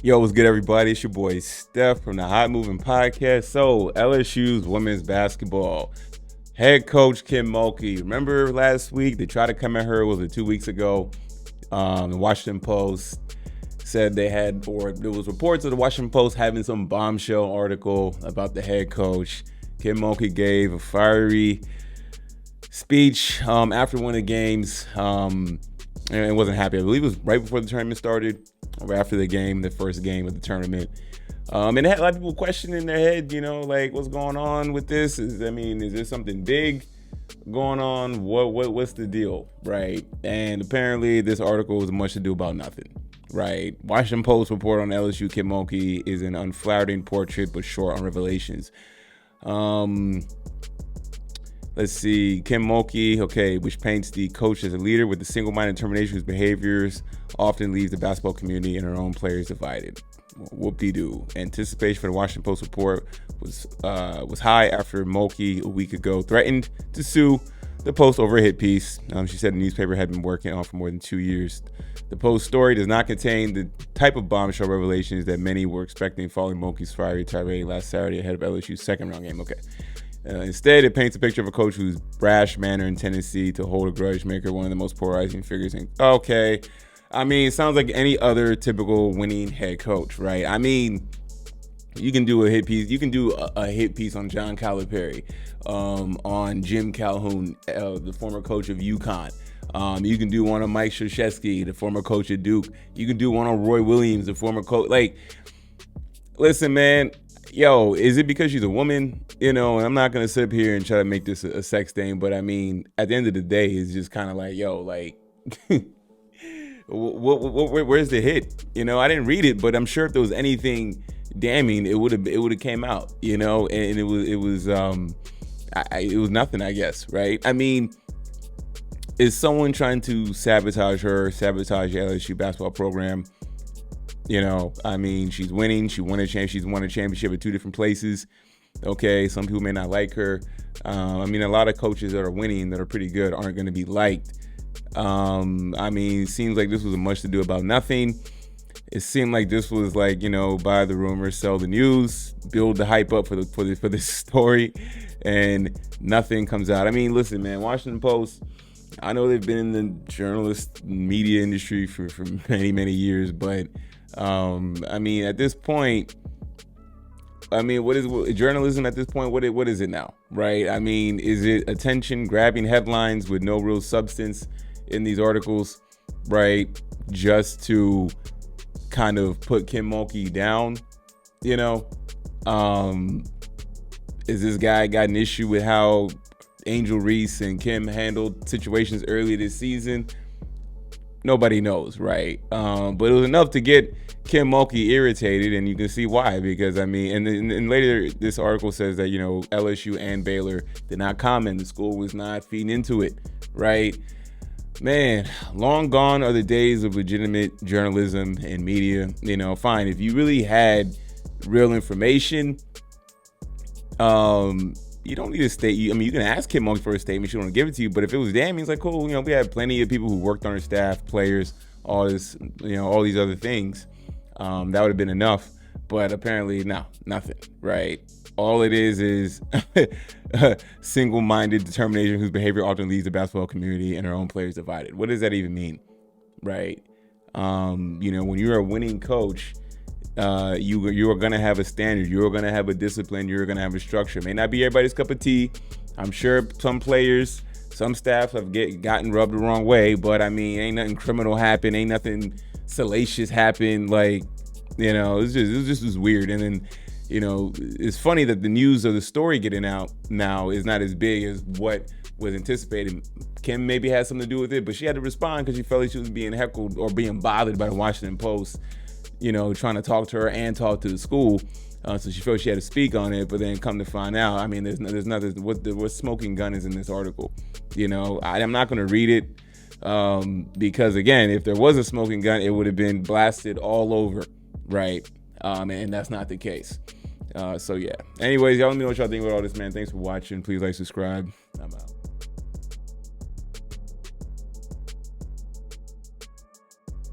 Yo, what's good, everybody? It's your boy Steph from the Hot Moving Podcast. So, LSU's women's basketball head coach Kim Mulkey. Remember last week they tried to come at her? Was it 2 weeks ago? The Washington Post said they had, or there was reports of the Washington Post having some bombshell article about the head coach. Kim Mulkey gave a fiery speech after one of the games. And wasn't happy. I believe it was right before the tournament started, or after the game, the first game of the tournament. And it had a lot of people questioning in their head, like, what's going on with this? Is there something big going on? What's the deal, right? And apparently, this article was much ado about nothing, right? Washington Post report on LSU Kim Mulkey is an unflattering portrait, but short on revelations. Let's see, Kim Mulkey, which paints the coach as a leader with a single-minded determination whose behaviors often leaves the basketball community and her own players divided. Whoop-de-doo. Anticipation for the Washington Post report was high after Mulkey a week ago threatened to sue the Post over a hit piece. She said the newspaper had been working on for more than 2 years. The Post story does not contain the type of bombshell revelations that many were expecting following Mulkey's fiery tirade last Saturday ahead of LSU's second-round game. Instead, it paints a picture of a coach whose brash manner and tendency to hold a grudge make her one of the most polarizing figures. It sounds like any other typical winning head coach, right? You can do a hit piece. You can do a hit piece on John Calipari, on Jim Calhoun, the former coach of UConn. You can do one on Mike Krzyzewski, the former coach of Duke. You can do one on Roy Williams, the former coach. Listen, man. Yo, is it because she's a woman? And I'm not going to sit up here and try to make this a sex thing, but at the end of the day, it's just kind of where's the hit? I didn't read it, but I'm sure if there was anything damning, it would have came out, and it was nothing, I guess, right? Is someone trying to sabotage the LSU basketball program? She's winning. She's won a championship at two different places. Some people may not like her. A lot of coaches that are winning, that are pretty good, aren't going to be liked. It seems like this was a much to do about nothing. It seemed like this was buy the rumors, sell the news, build the hype up for this story, and nothing comes out. Listen, man, Washington Post, I know they've been in the journalist media industry for many, many years, but at this point, what is journalism at this point? What is it now, right? Is it attention grabbing headlines with no real substance in these articles, right? Just to kind of put Kim Mulkey down, Is this guy got an issue with how Angel Reese and Kim handled situations earlier this season? Nobody knows, right? But it was enough to get Kim Mulkey irritated, and you can see why. Because and later this article says that LSU and Baylor did not comment. The school was not feeding into it, right? Man, long gone are the days of legitimate journalism and media. Fine, if you really had real information, you don't need a statement. You can ask Kim Mulkey for a statement. She don't give it to you. But if it was damning, it's like, cool. We had plenty of people who worked on her staff, players, all this, all these other things. That would have been enough. But apparently, no, nothing, right? All it is single-minded determination whose behavior often leaves the basketball community and her own players divided. What does that even mean, right? When you're a winning coach, you are going to have a standard. You're going to have a discipline. You're going to have a structure. It may not be everybody's cup of tea. I'm sure some players, some staff have gotten rubbed the wrong way, but ain't nothing criminal happen. Ain't nothing salacious happen. It was weird. And then, it's funny that the news of the story getting out now is not as big as what was anticipated. Kim maybe had something to do with it, but she had to respond because she felt like she was being heckled or being bothered by the Washington Post, trying to talk to her and talk to the school. So she felt she had to speak on it, but then come to find out, there's nothing. What smoking gun is in this article? I'm not going to read it because, again, if there was a smoking gun, it would have been blasted all over, right? And that's not the case. So yeah. Anyways, y'all let me know what y'all think about all this, man. Thanks for watching. Please like, subscribe. I'm out.